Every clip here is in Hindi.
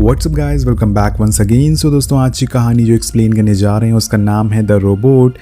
WhatsApp guys, welcome back once again. So दोस्तों, आज की कहानी जो एक्सप्लेन करने जा रहे हैं उसका नाम है द रोबोट।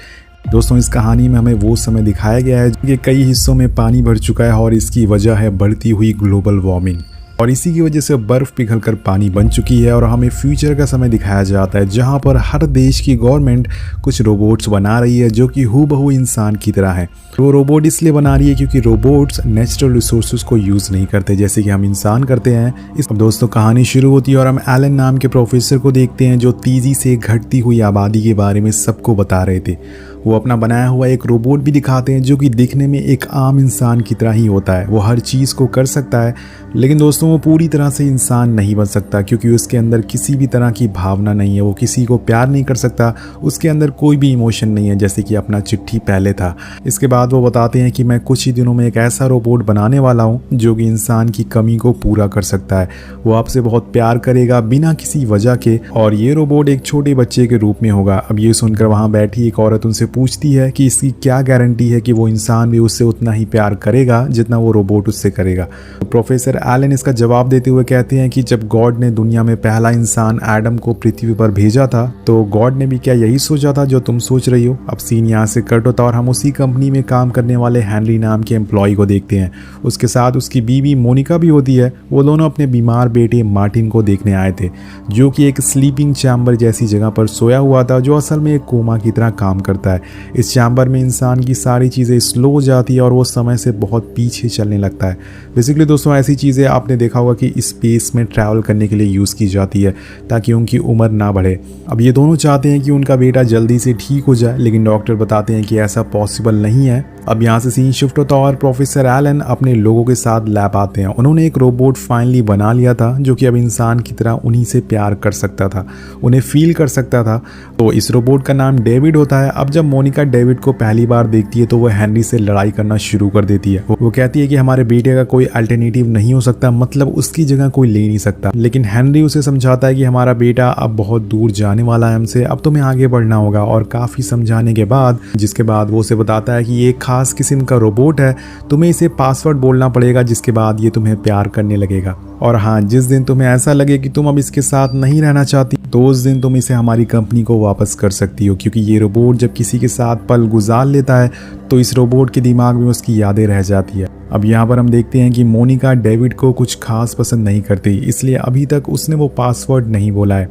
दोस्तों, इस कहानी में हमें वो समय दिखाया गया है कि कई हिस्सों में पानी भर चुका है और इसकी वजह है बढ़ती हुई ग्लोबल वार्मिंग, और इसी की वजह से बर्फ़ पिघलकर पानी बन चुकी है। और हमें फ्यूचर का समय दिखाया जाता है जहां पर हर देश की गवर्नमेंट कुछ रोबोट्स बना रही है जो कि हूबहू इंसान की तरह है। वो रोबोट इसलिए बना रही है क्योंकि रोबोट्स नेचुरल रिसोर्सेज को यूज़ नहीं करते जैसे कि हम इंसान करते हैं। अब दोस्तों, कहानी शुरू होती है और हम एलन नाम के प्रोफेसर को देखते हैं जो तेज़ी से घटती हुई आबादी के बारे में सबको बता रहे थे। वो अपना बनाया हुआ एक रोबोट भी दिखाते हैं जो कि दिखने में एक आम इंसान की तरह ही होता है। वो हर चीज़ को कर सकता है, लेकिन दोस्तों वो पूरी तरह से इंसान नहीं बन सकता क्योंकि उसके अंदर किसी भी तरह की भावना नहीं है। वो किसी को प्यार नहीं कर सकता, उसके अंदर कोई भी इमोशन नहीं है जैसे कि अपना चिट्ठी पहले था। इसके बाद वो बताते हैं कि मैं कुछ ही दिनों में एक ऐसा रोबोट बनाने वाला हूँ जो कि इंसान की कमी को पूरा कर सकता है। वो आपसे बहुत प्यार करेगा बिना किसी वजह के, और ये रोबोट एक छोटे बच्चे के रूप में होगा। अब ये सुनकर वहाँ बैठी एक औरत उनसे पूछती है कि इसकी क्या गारंटी है कि वो इंसान भी उससे उतना ही प्यार करेगा जितना वो रोबोट उससे करेगा। तो प्रोफेसर एलन इसका जवाब देते हुए कहते हैं कि जब गॉड ने दुनिया में पहला इंसान एडम को पृथ्वी पर भेजा था तो गॉड ने भी क्या यही सोचा था जो तुम सोच रही हो। अब सीन यहाँ से कट होता और हम उसी कंपनी में काम करने वाले हेनरी नाम के एम्प्लॉय को देखते हैं। उसके साथ उसकी बीवी मोनिका भी होती है। वो दोनों अपने बीमार बेटे मार्टिन को देखने आए थे जो कि एक स्लीपिंग चैम्बर जैसी जगह पर सोया हुआ था जो असल में एक कोमा की तरह काम करता है। इस चैम्बर में इंसान की सारी चीज़ें स्लो हो जाती है और वो समय से बहुत पीछे चलने लगता है। बेसिकली दोस्तों, ऐसी चीज़ें आपने देखा होगा कि स्पेस में ट्रैवल करने के लिए यूज़ की जाती है ताकि उनकी उम्र ना बढ़े। अब ये दोनों चाहते हैं कि उनका बेटा जल्दी से ठीक हो जाए, लेकिन डॉक्टर बताते हैं कि ऐसा पॉसिबल नहीं है। अब यहाँ से सीन शिफ्ट होता है और प्रोफेसर एलन अपने लोगों के साथ लैब आते हैं। उन्होंने एक रोबोट फाइनली बना लिया था जो कि अब इंसान की तरह उन्हीं से प्यार कर सकता था, उन्हें फील कर सकता था। तो इस रोबोट का नाम डेविड होता है। अब जब मोनिका डेविड को पहली बार देखती है तो वह हेनरी से लड़ाई करना शुरू कर देती है। वो कहती है कि हमारे बेटे का कोई अल्टरनेटिव नहीं हो सकता, मतलब उसकी जगह कोई ले नहीं सकता। लेकिन हेनरी उसे समझाता है कि हमारा बेटा अब बहुत दूर जाने वाला है हमसे, अब तुम्हें आगे बढ़ना होगा। और काफ़ी समझाने के बाद जिसके बाद वो उसे बताता है कि ये खास किस्म का रोबोट है, तुम्हें इसे पासवर्ड बोलना पड़ेगा जिसके बाद ये तुम्हें प्यार करने लगेगा। और हाँ, जिस दिन तुम्हें ऐसा लगे कि तुम अब इसके साथ नहीं रहना चाहती तो उस दिन तुम इसे हमारी कंपनी को वापस कर सकती हो, क्योंकि ये रोबोट जब किसी के साथ पल गुजार लेता है तो इस रोबोट के दिमाग में उसकी यादें रह जाती है। अब यहाँ पर हम देखते हैं कि मोनिका डेविड को कुछ खास पसंद नहीं करती, इसलिए अभी तक उसने वो पासवर्ड नहीं बोला है।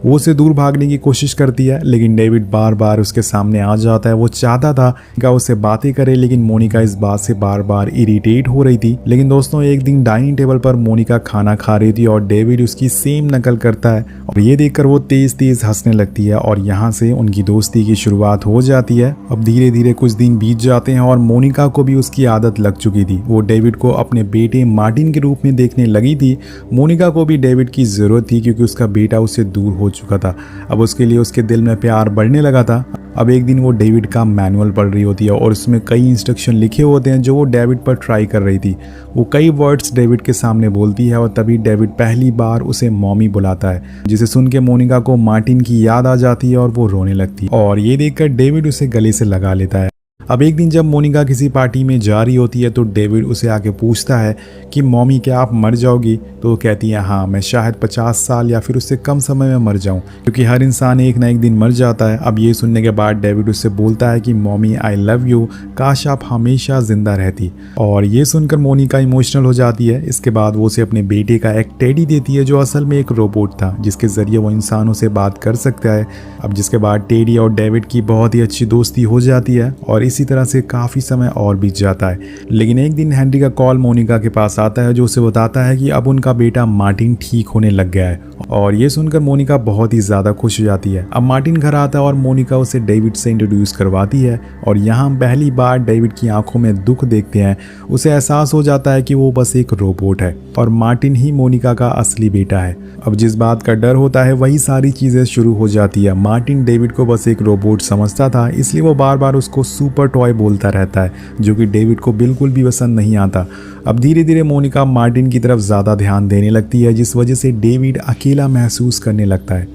वो उसे दूर भागने की कोशिश करती है, लेकिन डेविड बार बार उसके सामने आ जाता है। वो चाहता था कि उससे बातें करे, लेकिन मोनिका इस बात से बार बार इरिटेट हो रही थी। लेकिन दोस्तों, एक दिन डाइनिंग टेबल पर मोनिका खाना खा रही थी और डेविड उसकी सेम नकल करता है और ये देखकर वो तेज तेज हंसने लगती है और यहाँ से उनकी दोस्ती की शुरुआत हो जाती है। अब धीरे धीरे कुछ दिन बीत जाते हैं और मोनिका को भी उसकी आदत लग चुकी थी। वो डेविड को अपने बेटे मार्टिन के रूप में देखने लगी थी। मोनिका को भी डेविड की ज़रूरत थी क्योंकि उसका बेटा उससे दूर हो चुका था। अब उसके लिए उसके दिल में प्यार बढ़ने लगा था। अब एक दिन वो डेविड का मैनुअल पढ़ रही होती है और उसमें कई इंस्ट्रक्शन लिखे होते हैं जो वो डेविड पर ट्राई कर रही थी। वो कई वर्ड्स डेविड के सामने बोलती है और तभी डेविड पहली बार उसे मॉमी बुलाता है, जिसे सुन के मोनिका को मार्टिन की याद आ जाती है और वो रोने लगती है और ये देखकर डेविड उसे गले से लगा लेता है। अब एक दिन जब मोनिका किसी पार्टी में जा रही होती है तो डेविड उसे आके पूछता है कि मॉमी क्या आप मर जाओगी? तो वो कहती है हाँ, मैं शायद 50 साल या फिर उससे कम समय में मर जाऊं, क्योंकि हर इंसान एक ना एक दिन मर जाता है। अब ये सुनने के बाद डेविड उससे बोलता है कि मॉमी आई लव यू, काश आप हमेशा जिंदा रहती। और ये सुनकर मोनिका इमोशनल हो जाती है। इसके बाद वो उसे अपने बेटे का एक टेडी देती है जो असल में एक रोबोट था जिसके जरिए वो इंसानों से बात कर सकता है। अब जिसके बाद टेडी और डेविड की बहुत ही अच्छी दोस्ती हो जाती है और इसी तरह से काफ़ी समय और बीत जाता है। लेकिन एक दिन हेनरी का कॉल मोनिका के पास आता है जो उसे बताता है कि अब उनका बेटा मार्टिन ठीक होने लग गया है। और ये सुनकर मोनिका बहुत ही ज़्यादा खुश हो जाती है। अब मार्टिन घर आता है और मोनिका उसे डेविड से इंट्रोड्यूस करवाती है और यहाँ हम पहली बार डेविड की आंखों में दुख देखते हैं। उसे एहसास हो जाता है कि वो बस एक रोबोट है और मार्टिन ही मोनिका का असली बेटा है। अब जिस बात का डर होता है वही सारी चीज़ें शुरू हो जाती है। मार्टिन डेविड को बस एक रोबोट समझता था, इसलिए वो बार बार उसको सुपर टॉय बोलता रहता है जो कि डेविड को बिल्कुल भी पसंद नहीं आता। अब धीरे धीरे मोनिका मार्टिन की तरफ ज़्यादा ध्यान देने लगती है जिस वजह से डेविड अकेला महसूस करने लगता है।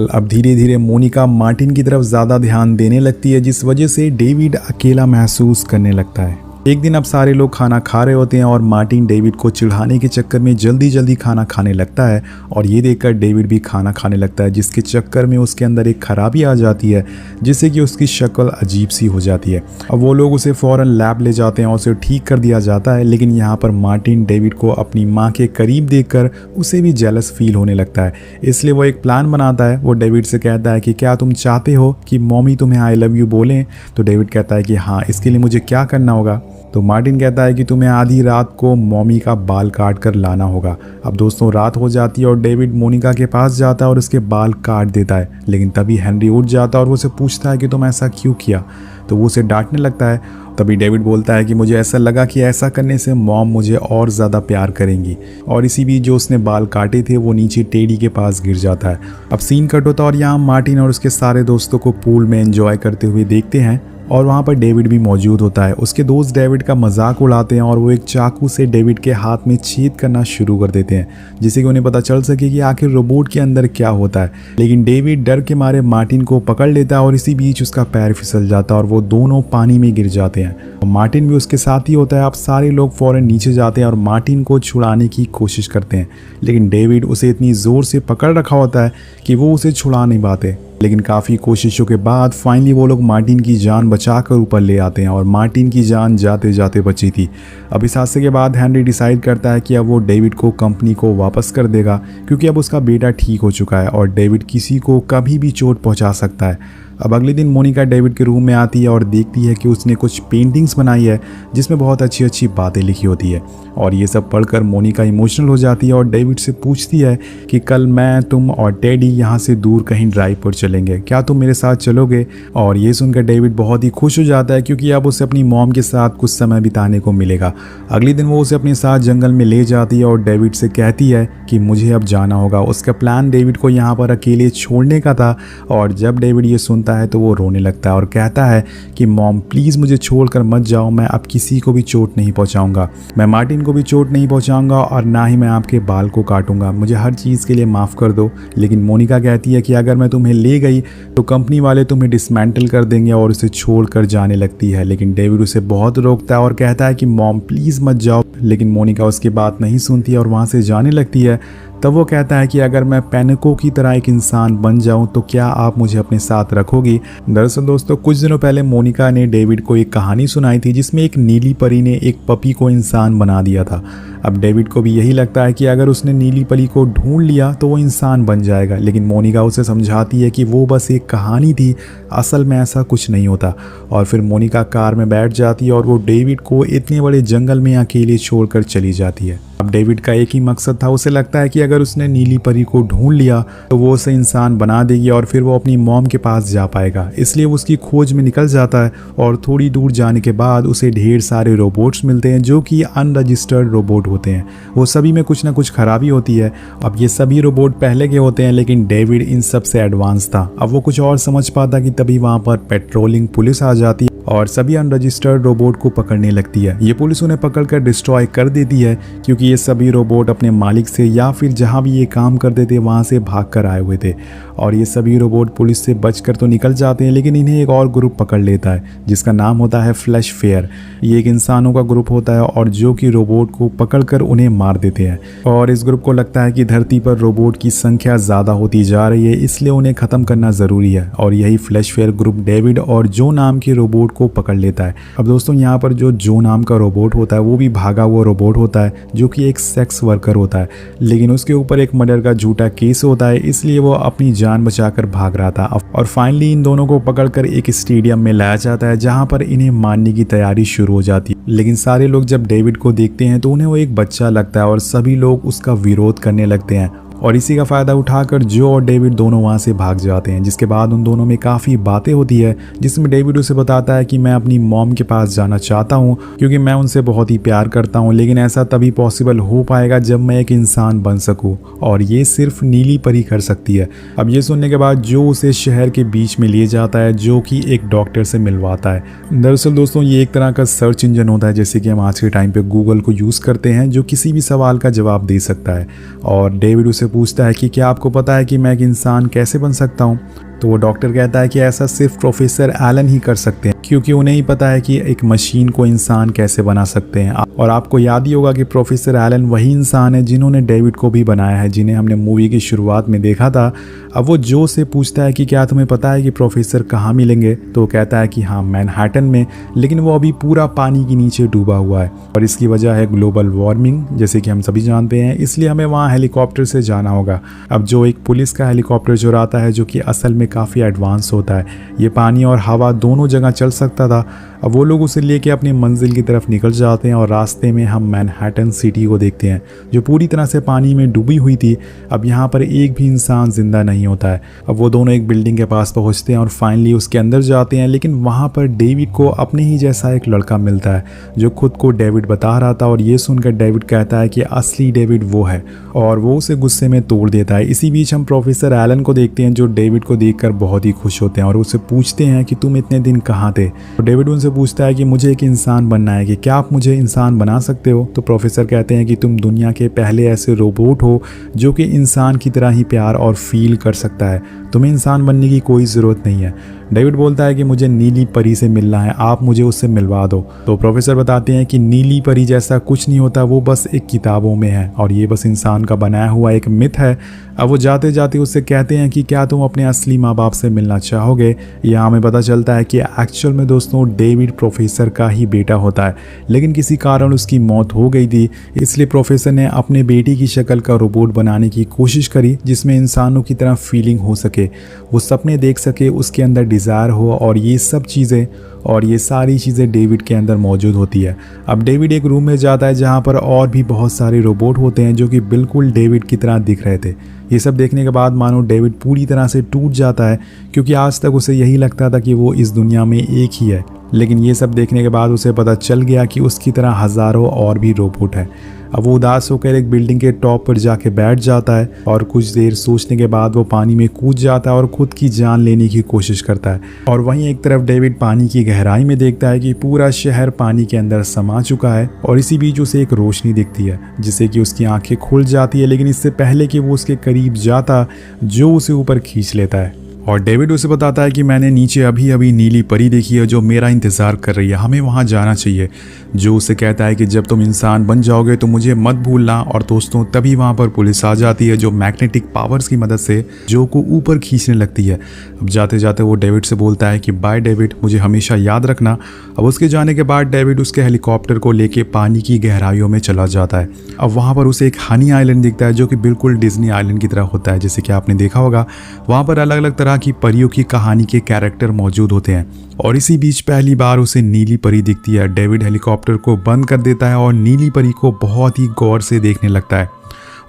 अब धीरे धीरे मोनिका मार्टिन की तरफ ज़्यादा ध्यान देने लगती है जिस वजह से डेविड अकेला महसूस करने लगता है। एक दिन अब सारे लोग खाना खा रहे होते हैं और मार्टिन डेविड को चिढ़ाने के चक्कर में जल्दी जल्दी खाना खाने लगता है और ये देखकर डेविड भी खाना खाने लगता है, जिसके चक्कर में उसके अंदर एक खराबी आ जाती है जिससे कि उसकी शक्ल अजीब सी हो जाती है। अब वो लोग उसे फ़ौरन लैब ले जाते हैं और उसे ठीक कर दिया जाता है, लेकिन यहाँ पर मार्टिन डेविड को अपनी माँ के करीब देखकर उसे भी जेलस फील होने लगता है। इसलिए वो एक प्लान बनाता है। वो डेविड से कहता है कि क्या तुम चाहते हो कि मम्मी तुम्हें आई लव यू बोलें? तो डेविड कहता है कि हाँ, इसके लिए मुझे क्या करना होगा? तो मार्टिन कहता है कि तुम्हें आधी रात को मम्मी का बाल काट कर लाना होगा। अब दोस्तों रात हो जाती है और डेविड मोनिका के पास जाता है और उसके बाल काट देता है, लेकिन तभी हेनरी उठ जाता है और वो उसे पूछता है कि तुम ऐसा क्यों किया? तो वो उसे डांटने लगता है। तभी डेविड बोलता है कि मुझे ऐसा लगा कि ऐसा करने से मॉम मुझे और ज़्यादा प्यार करेंगी, और इसी बीच जो उसने बाल काटे थे वो नीचे टेडी के पास गिर जाता है। अब सीन कट होता है और यहाँ मार्टिन और उसके सारे दोस्तों को पूल में एंजॉय करते हुए देखते हैं और वहाँ पर डेविड भी मौजूद होता है। उसके दोस्त डेविड का मजाक उड़ाते हैं और वो एक चाकू से डेविड के हाथ में छेद करना शुरू कर देते हैं, जिससे कि उन्हें पता चल सके कि आखिर रोबोट के अंदर क्या होता है। लेकिन डेविड डर के मारे मार्टिन को पकड़ लेता है और इसी बीच उसका पैर फिसल जाता है और वो दोनों पानी में गिर जाते हैं। और मार्टिन भी उसके साथ ही होता है। अब सारे लोग फौरन नीचे जाते हैं और मार्टिन को छुड़ाने की कोशिश करते हैं, लेकिन डेविड उसे इतनी ज़ोर से पकड़ रखा होता है कि वो उसे छुड़ा नहीं पाते। लेकिन काफ़ी कोशिशों के बाद फाइनली वो लोग मार्टिन की जान बचाकर ऊपर ले आते हैं और मार्टिन की जान जाते जाते बची थी। अब इस हादसे के बाद हेनरी डिसाइड करता है कि अब वो डेविड को कंपनी को वापस कर देगा, क्योंकि अब उसका बेटा ठीक हो चुका है और डेविड किसी को कभी भी चोट पहुंचा सकता है। अब अगले दिन मोनिका डेविड के रूम में आती है और देखती है कि उसने कुछ पेंटिंग्स बनाई है जिसमें बहुत अच्छी अच्छी बातें लिखी होती है, और ये सब पढ़कर मोनिका इमोशनल हो जाती है और डेविड से पूछती है कि कल मैं, तुम और टेडी यहाँ से दूर कहीं ड्राइव पर चलेंगे, क्या तुम मेरे साथ चलोगे? और ये सुनकर डेविड बहुत ही खुश हो जाता है, क्योंकि अब उसे अपनी मॉम के साथ कुछ समय बिताने को मिलेगा। अगले दिन वो उसे अपने साथ जंगल में ले जाती है और डेविड से कहती है कि मुझे अब जाना होगा। उसका प्लान डेविड को यहाँ पर अकेले छोड़ने का था, और जब डेविड ये सुनता है तो वो रोने लगता है और कहता है कि मॉम प्लीज़ मुझे छोड़कर मत जाओ, मैं अब किसी को भी चोट नहीं पहुंचाऊंगा, मैं मार्टिन को भी चोट नहीं पहुंचाऊंगा और ना ही मैं आपके बाल को काटूंगा, मुझे हर चीज़ के लिए माफ़ कर दो। लेकिन मोनिका कहती है कि अगर मैं तुम्हें ले गई तो कंपनी वाले तुम्हें डिसमेंटल कर देंगे और उसे छोड़कर जाने लगती है। लेकिन डेविड उसे बहुत रोकता है और कहता है कि मॉम प्लीज़ मत जाओ, लेकिन मोनिका उसकी बात नहीं सुनती है और वहाँ से जाने लगती है। तब वो कहता है कि अगर मैं पैनिको की तरह एक इंसान बन जाऊं तो क्या आप मुझे अपने साथ रखोगी? दरअसल दोस्तों कुछ दिनों पहले मोनिका ने डेविड को एक कहानी सुनाई थी जिसमें एक नीली परी ने एक पपी को इंसान बना दिया था। अब डेविड को भी यही लगता है कि अगर उसने नीली परी को ढूंढ लिया तो वो इंसान बन जाएगा, लेकिन मोनिका उसे समझाती है कि वो बस एक कहानी थी, असल में ऐसा कुछ नहीं होता। और फिर मोनिका कार में बैठ जाती है और वो डेविड को इतने बड़े जंगल में अकेले छोड़कर चली जाती है। अब डेविड का एक ही मकसद था, उसे लगता है कि अगर उसने नीली परी को ढूंढ लिया तो वो उसे इंसान बना देगी और फिर वो अपनी मॉम के पास जा पाएगा। इसलिए वो उसकी खोज में निकल जाता है और थोड़ी दूर जाने के बाद उसे ढेर सारे रोबोट्स मिलते हैं जो कि अनरजिस्टर्ड रोबोट होते हैं। वो सभी में कुछ ना कुछ खराबी होती है। अब ये सभी रोबोट पहले के होते हैं, लेकिन डेविड इन सब से एडवांस था। अब वो कुछ और समझ पाता कि तभी वहाँ पर पेट्रोलिंग पुलिस आ जाती है और सभी अनरजिस्टर्ड रोबोट को पकड़ने लगती है। ये पुलिस उन्हें पकड़कर डिस्ट्रॉय कर देती है, क्योंकि ये सभी रोबोट अपने मालिक से या फिर जहाँ भी ये काम करते थे वहाँ से भाग कर आए हुए थे। और ये सभी रोबोट पुलिस से बचकर तो निकल जाते हैं, लेकिन इन्हें एक और ग्रुप पकड़ लेता है जिसका नाम होता है फ्लैश फेयर। ये एक इंसानों का ग्रुप होता है और जो कि रोबोट को पकड़कर उन्हें मार देते हैं। और इस ग्रुप को लगता है कि धरती पर रोबोट की संख्या ज़्यादा होती जा रही है, इसलिए उन्हें ख़त्म करना ज़रूरी है। और यही फ्लैश फेयर ग्रुप डेविड और जो नाम के रोबोट को पकड़ लेता है। अब दोस्तों यहाँ पर जो नाम का रोबोट होता है वो भी भागा हुआ रोबोट होता है, जो कि एक सेक्स वर्कर होता है, लेकिन उसके ऊपर एक मर्डर का झूठा केस होता है, इसलिए वो अपनी जान बचाकर भाग रहा था। और फाइनली इन दोनों को पकड़कर एक स्टेडियम में लाया जाता है जहाँ पर इन्हें मारने की तैयारी शुरू हो जाती है। लेकिन सारे लोग जब डेविड को देखते हैं तो उन्हें वो एक बच्चा लगता है और सभी लोग उसका विरोध करने लगते हैं। और इसी का फ़ायदा उठाकर जो और डेविड दोनों वहाँ से भाग जाते हैं, जिसके बाद उन दोनों में काफ़ी बातें होती है, जिसमें डेविड उसे बताता है कि मैं अपनी मॉम के पास जाना चाहता हूँ क्योंकि मैं उनसे बहुत ही प्यार करता हूँ, लेकिन ऐसा तभी पॉसिबल हो पाएगा जब मैं एक इंसान बन सकूँ, और ये सिर्फ नीली परी कर सकती है। अब ये सुनने के बाद जो उसे शहर के बीच में ले जाता है, जो कि एक डॉक्टर से मिलवाता है। दरअसल दोस्तों ये एक तरह का सर्च इंजन होता है, जैसे कि हम आज के टाइम पे गूगल को यूज़ करते हैं, जो किसी भी सवाल का जवाब दे सकता है। और डेविड उसे पूछता है कि क्या आपको पता है कि मैं एक इंसान कैसे बन सकता हूँ? तो वो डॉक्टर कहता है कि ऐसा सिर्फ प्रोफेसर एलन ही कर सकते हैं, क्योंकि उन्हें ही पता है कि एक मशीन को इंसान कैसे बना सकते हैं। और आपको याद ही होगा कि प्रोफेसर एलन वही इंसान है जिन्होंने डेविड को भी बनाया है, जिन्हें हमने मूवी की शुरुआत में देखा था। अब वो जो से पूछता है कि क्या तुम्हें पता है कि प्रोफेसर कहाँ मिलेंगे, तो वो कहता है कि हाँ, मैनहट्टन में, लेकिन वो अभी पूरा पानी के नीचे डूबा हुआ है और इसकी वजह है ग्लोबल वार्मिंग, जैसे कि हम सभी जानते हैं। इसलिए हमें वहाँ हेलीकॉप्टर से जाना होगा। अब जो एक पुलिस का हेलीकॉप्टर चुराता है, जो कि असल में काफ़ी एडवांस होता है, ये पानी और हवा दोनों जगह चल सकता था। अब वो लोग उसे लेके अपनी मंजिल की तरफ निकल जाते हैं और रास्ते में हम मैनहट्टन सिटी को देखते हैं जो पूरी तरह से पानी में डूबी हुई थी। अब यहाँ पर एक भी इंसान जिंदा नहीं होता है। अब वो दोनों एक बिल्डिंग के पास पहुँचते हैं और फाइनली उसके अंदर जाते हैं, लेकिन वहाँ पर डेविड को अपने ही जैसा एक लड़का मिलता है जो खुद को डेविड बता रहा था। और ये सुनकर डेविड कहता है कि असली डेविड वो है और वो उसे गुस्से में तोड़ देता है। इसी बीच हम प्रोफेसर एलन को देखते हैं जो डेविड को देखकर बहुत ही खुश होते हैं और उसे पूछते हैं कि तुम इतने दिन कहाँ थे। तो डेविड उनसे पूछता है कि मुझे एक इंसान बनना है, कि क्या आप मुझे इंसान बना सकते हो। तो प्रोफेसर कहते हैं कि तुम दुनिया के पहले ऐसे रोबोट हो जो कि इंसान की तरह ही प्यार और फील कर सकता है, तुम्हें इंसान बनने की कोई ज़रूरत नहीं है। डेविड बोलता है कि मुझे नीली परी से मिलना है, आप मुझे उससे मिलवा दो। तो प्रोफेसर बताते हैं कि नीली परी जैसा कुछ नहीं होता, वो बस एक किताबों में है और ये बस इंसान का बनाया हुआ एक मिथ है। अब वो जाते जाते उससे कहते हैं कि क्या तुम अपने असली माँ बाप से मिलना चाहोगे। यहाँ हमें पता चलता है कि एक्चुअल में दोस्तों डेविड प्रोफेसर का ही बेटा होता है, लेकिन किसी कारण उसकी मौत हो गई थी। इसलिए प्रोफेसर ने अपने बेटी की शक्ल का रोबोट बनाने की कोशिश करी जिसमें इंसानों की तरह फीलिंग हो सके, वो सपने देख सके, उसके अंदर डिज़ायर हो और ये सब चीज़ें और ये सारी चीज़ें डेविड के अंदर मौजूद होती है। अब डेविड एक रूम में जाता है जहाँ पर और भी बहुत सारे रोबोट होते हैं जो कि बिल्कुल डेविड की तरह दिख रहे थे। ये सब देखने के बाद मानो डेविड पूरी तरह से टूट जाता है, क्योंकि आज तक उसे यही लगता था कि वो इस दुनिया में एक ही है। लेकिन ये सब देखने के बाद उसे पता चल गया कि उसकी तरह हज़ारों और भी रोबोट हैं। अब वो उदास होकर एक बिल्डिंग के टॉप पर जाके बैठ जाता है और कुछ देर सोचने के बाद वो पानी में कूद जाता है और खुद की जान लेने की कोशिश करता है। और वहीं एक तरफ डेविड पानी की गहराई में देखता है कि पूरा शहर पानी के अंदर समा चुका है और इसी बीच उसे एक रोशनी दिखती है जिससे कि उसकी आंखें खुल जाती है, लेकिन इससे पहले कि वो उसके करीब जाता जो उसे ऊपर खींच लेता है। और डेविड उसे बताता है कि मैंने नीचे अभी अभी नीली परी देखी है जो मेरा इंतज़ार कर रही है, हमें वहाँ जाना चाहिए। जो उसे कहता है कि जब तुम इंसान बन जाओगे तो मुझे मत भूलना। और दोस्तों तभी वहाँ पर पुलिस आ जाती है जो मैग्नेटिक पावर्स की मदद से जो को ऊपर खींचने लगती है। अब जाते जाते वो डेविड से बोलता है कि बाय डेविड, मुझे हमेशा याद रखना। अब उसके जाने के बाद डेविड उसके हेलीकॉप्टर को लेके पानी की गहराइयों में चला जाता है। अब वहाँ पर उसे एक हनी आइलैंड दिखता है जो कि बिल्कुल डिज्नी आइलैंड की तरह होता है, जैसे कि आपने देखा होगा। वहाँ पर अलग अलग तरह की परियों की कहानी के कैरेक्टर मौजूद होते हैं। और इसी बीच पहली बार उसे नीली परी दिखती है। डेविड हेलीकॉप्टर को बंद कर देता है और नीली परी को बहुत ही गौर से देखने लगता है।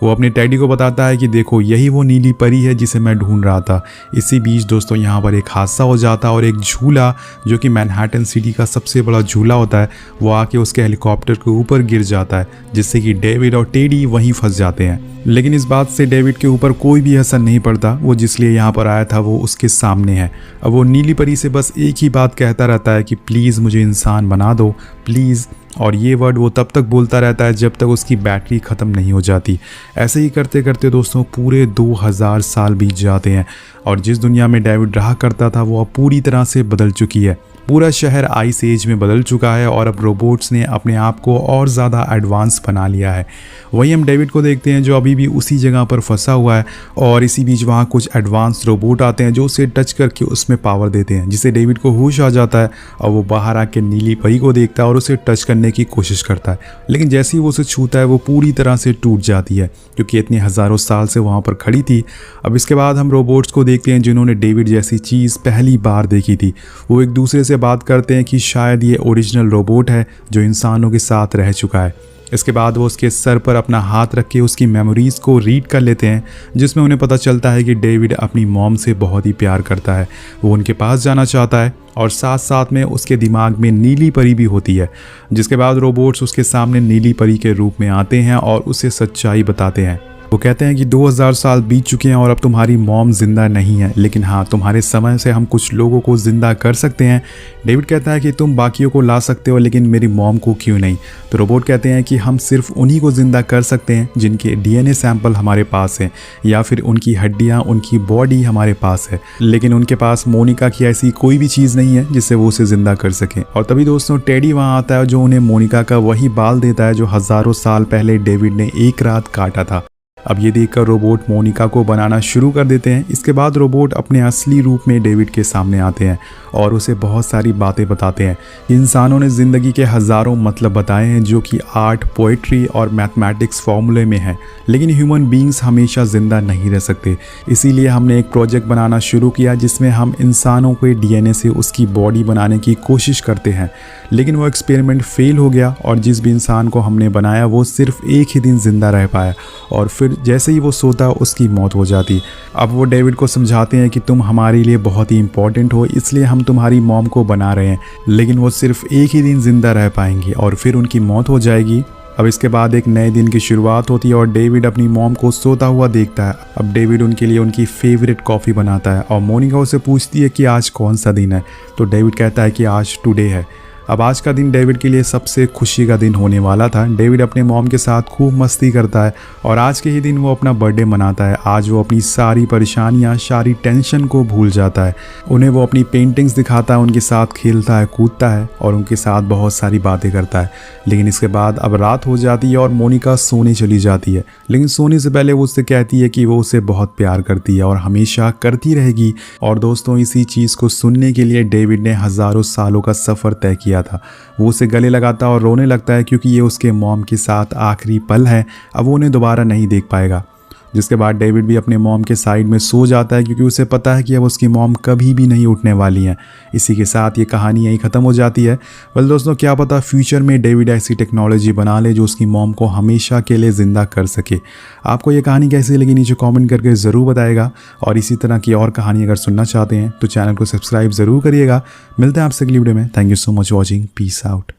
वो अपने टैडी को बताता है कि देखो यही वो नीली परी है जिसे मैं ढूंढ रहा था। इसी बीच दोस्तों यहाँ पर एक हादसा हो जाता है और एक झूला जो कि मैनहट्टन सिटी का सबसे बड़ा झूला होता है वो आके उसके हेलीकॉप्टर के ऊपर गिर जाता है, जिससे कि डेविड और टेडी वहीं फंस जाते हैं। लेकिन इस बात से डेविड के ऊपर कोई भी असर नहीं पड़ता, वो जिस लिए यहाँ पर आया था वो उसके सामने है। अब वो नीली परी से बस एक ही बात कहता रहता है कि प्लीज़ मुझे इंसान बना दो प्लीज़, और ये वर्ड वो तब तक बोलता रहता है जब तक उसकी बैटरी ख़त्म नहीं हो जाती। ऐसे ही करते करते दोस्तों पूरे 2000 साल बीत जाते हैं और जिस दुनिया में डेविड रहा करता था वो अब पूरी तरह से बदल चुकी है। पूरा शहर आइस एज में बदल चुका है और अब रोबोट्स ने अपने आप को और ज़्यादा एडवांस बना लिया है। वहीं हम डेविड को देखते हैं जो अभी भी उसी जगह पर फंसा हुआ है और इसी बीच वहाँ कुछ एडवांस रोबोट आते हैं जो उसे टच करके उसमें पावर देते हैं, जिससे डेविड को होश आ जाता है और वो बाहर आके नीली परी को देखता है और उसे टच करने की कोशिश करता है। लेकिन जैसे ही वो उसे छूता है वो पूरी तरह से टूट जाती है क्योंकि इतने हज़ारों साल से वहाँ पर खड़ी थी। अब इसके बाद हम रोबोट्स को देखते हैं जिन्होंने डेविड जैसी चीज़ पहली बार देखी थी। वो एक दूसरे से बात करते हैं कि शायद ये ओरिजिनल रोबोट है जो इंसानों के साथ रह चुका है। इसके बाद वो उसके सर पर अपना हाथ रख के उसकी मेमोरीज़ को रीड कर लेते हैं, जिसमें उन्हें पता चलता है कि डेविड अपनी मॉम से बहुत ही प्यार करता है, वो उनके पास जाना चाहता है और साथ साथ में उसके दिमाग में नीली परी भी होती है। जिसके बाद रोबोट्स उसके सामने नीली परी के रूप में आते हैं और उसे सच्चाई बताते हैं। वो कहते हैं कि 2000 साल बीत चुके हैं और अब तुम्हारी मॉम जिंदा नहीं है, लेकिन हाँ तुम्हारे समय से हम कुछ लोगों को जिंदा कर सकते हैं। डेविड कहता है कि तुम बाकियों को ला सकते हो लेकिन मेरी मॉम को क्यों नहीं। तो रोबोट कहते हैं कि हम सिर्फ उन्हीं को जिंदा कर सकते हैं जिनके डीएनए सैंपल हमारे पास है या फिर उनकी हड्डियाँ, उनकी बॉडी हमारे पास है, लेकिन उनके पास मोनिका की ऐसी कोई भी चीज़ नहीं है जिससे वो उसे जिंदा कर सकें। और तभी दोस्तों टेडी वहाँ आता है जो उन्हें मोनिका का वही बाल देता है जो हज़ारों साल पहले डेविड ने एक रात काटा था। अब ये देखकर रोबोट मोनिका को बनाना शुरू कर देते हैं। इसके बाद रोबोट अपने असली रूप में डेविड के सामने आते हैं और उसे बहुत सारी बातें बताते हैं। इंसानों ने ज़िंदगी के हज़ारों मतलब बताए हैं जो कि आर्ट, पोइट्री और मैथमेटिक्स फॉर्मूले में है, लेकिन ह्यूमन बींग्स हमेशा ज़िंदा नहीं रह सकते। इसीलिए हमने एक प्रोजेक्ट बनाना शुरू किया जिसमें हम इंसानों के डीएनए से उसकी बॉडी बनाने की कोशिश करते हैं, लेकिन वो एक्सपेरिमेंट फेल हो गया और जिस भी इंसान को हमने बनाया वो सिर्फ एक ही दिन ज़िंदा रह पाया और फिर जैसे ही वो सोता उसकी मौत हो जाती। अब वो डेविड को समझाते हैं कि तुम हमारे लिए बहुत ही इंपॉर्टेंट हो, इसलिए हम तुम्हारी मॉम को बना रहे हैं, लेकिन वो सिर्फ एक ही दिन जिंदा रह पाएंगी और फिर उनकी मौत हो जाएगी। अब इसके बाद एक नए दिन की शुरुआत होती है और डेविड अपनी मॉम को सोता हुआ देखता है। अब डेविड उनके लिए उनकी फेवरेट कॉफ़ी बनाता है और मोनिका उसे पूछती है कि आज कौन सा दिन है। तो डेविड कहता है कि आज टुडे है। अब आज का दिन डेविड के लिए सबसे खुशी का दिन होने वाला था। डेविड अपने मॉम के साथ खूब मस्ती करता है और आज के ही दिन वो अपना बर्थडे मनाता है। आज वो अपनी सारी परेशानियां, सारी टेंशन को भूल जाता है। उन्हें वो अपनी पेंटिंग्स दिखाता है, उनके साथ खेलता है, कूदता है और उनके साथ बहुत सारी बातें करता है। लेकिन इसके बाद अब रात हो जाती है और मोनिका सोने चली जाती है, लेकिन सोने से पहले वो उससे कहती है कि वो उसे बहुत प्यार करती है और हमेशा करती रहेगी। और दोस्तों इसी चीज़ को सुनने के लिए डेविड ने हज़ारों सालों का सफ़र तय किया था। वो उसे गले लगाता और रोने लगता है क्योंकि ये उसके मॉम के साथ आखिरी पल है, अब वो उन्हें दोबारा नहीं देख पाएगा। जिसके बाद डेविड भी अपने मॉम के साइड में सो जाता है क्योंकि उसे पता है कि अब उसकी मॉम कभी भी नहीं उठने वाली हैं। इसी के साथ ये कहानी यहीं ख़त्म हो जाती है। वेल दोस्तों, क्या पता फ्यूचर में डेविड ऐसी टेक्नोलॉजी बना ले जो उसकी मॉम को हमेशा के लिए ज़िंदा कर सके। आपको ये कहानी कैसी लगी नीचे कॉमेंट करके ज़रूर बताएगा और इसी तरह की और कहानी अगर सुनना चाहते हैं तो चैनल को सब्सक्राइब ज़रूर करिएगा। मिलते हैं आपसे अगली वीडियो में। Thank you so much watching. Peace out.